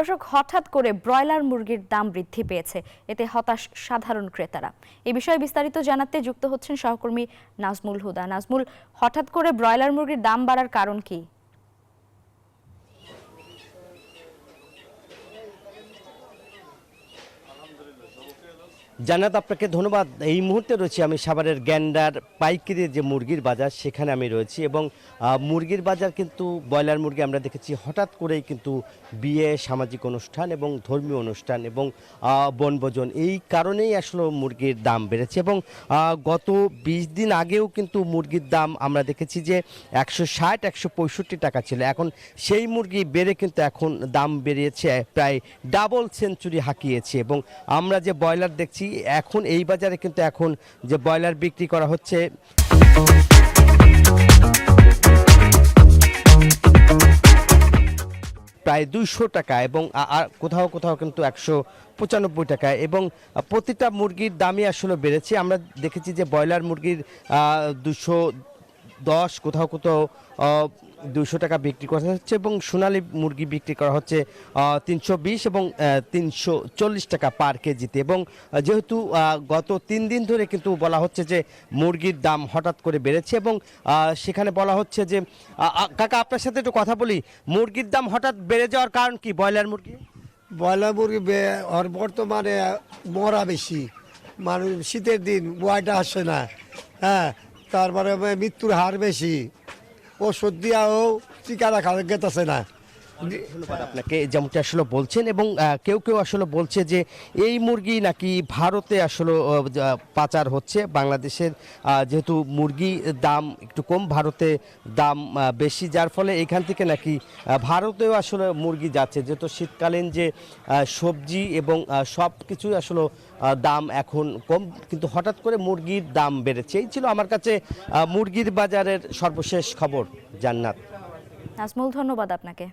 দর্শক, হঠাৎ করে ব্রয়লার মুরগির দাম বৃদ্ধি পেয়েছে, এতে হতাশ সাধারণ ক্রেতারা। এই বিষয়ে বিস্তারিত জানাতে যুক্ত হচ্ছেন সহকর্মী নাজমুল হুদা। নাজমুল, হঠাৎ করে ব্রয়লার মুরগির দাম বাড়ার কারণ কি? জান্নাত, আপনাকে ধন্যবাদ। এই মুহূর্তে রয়েছি আমি সাভারের গ্যান্ডার পাইকারির যে মুরগির বাজার, সেখানে আমি রয়েছি। এবং মুরগির বাজার কিন্তু ব্রয়লার মুরগি আমরা দেখেছি হঠাৎ করেই কিন্তু বিয়ে, সামাজিক অনুষ্ঠান এবং ধর্মীয় অনুষ্ঠান এবং বনভোজন, এই কারণেই আসলে মুরগির দাম বেড়েছে। এবং গত 20 দিন আগেও কিন্তু মুরগির দাম আমরা দেখেছি যে 160-165 টাকা ছিল। এখন সেই মুরগি বেড়ে কিন্তু এখন দাম বেরিয়েছে, প্রায় ডাবল সেঞ্চুরি হাঁকিয়েছে। এবং আমরা যে ব্রয়লার দেখছি এখন এই বাজারে কিন্তু এখন যে ব্রয়লার বিক্রি করা হচ্ছে প্রায় 200 টাকা এবং কোথাও কোথাও কিন্তু 195 টাকা। এবং প্রতিটা মুরগির দামই আসলে বেড়েছে। আমরা দেখেছি যে ব্রয়লার মুরগির 210, কোথাও কোথাও 200 টাকা বিক্রি করা হচ্ছে এবং সোনালী মুরগি বিক্রি করা হচ্ছে 320 এবং 340 টাকা পার কেজিতে। এবং যেহেতু গত 3 দিন ধরে কিন্তু বলা হচ্ছে যে মুরগির দাম হঠাৎ করে বেড়েছে এবং সেখানে বলা হচ্ছে যে কাকা, আপনার সাথে একটু কথা বলি, মুরগির দাম হঠাৎ বেড়ে যাওয়ার কারণ কি? ব্রয়লার মুরগি ওর বর্তমানে মরা বেশি, মানুষ শীতের দিন বয়টা আসে না, হ্যাঁ, তারপরে মৃত্যুর হার বেশি, ওষুধ দিয়াও টিকা রাখা গেতেছে না। ধন্যবাদ আপনাকে। যেমনটি আসলে বলছেন এবং কেউ কেউ আসলে বলছে যে এই মুরগি নাকি ভারতে আসলে পাচার হচ্ছে। বাংলাদেশের যেহেতু মুরগি দাম একটু কম, ভারতে দাম বেশি, যার ফলে এখান থেকে নাকি ভারতেও আসলে মুরগি যাচ্ছে। যেহেতু শীতকালীন যে সবজি এবং সব কিছুই আসলে দাম এখন কম, কিন্তু হঠাৎ করে মুরগির দাম বেড়েছে। এই ছিল আমার কাছে মুরগির বাজারের সর্বশেষ খবর। জান্নাত। নাজমুল, ধন্যবাদ আপনাকে।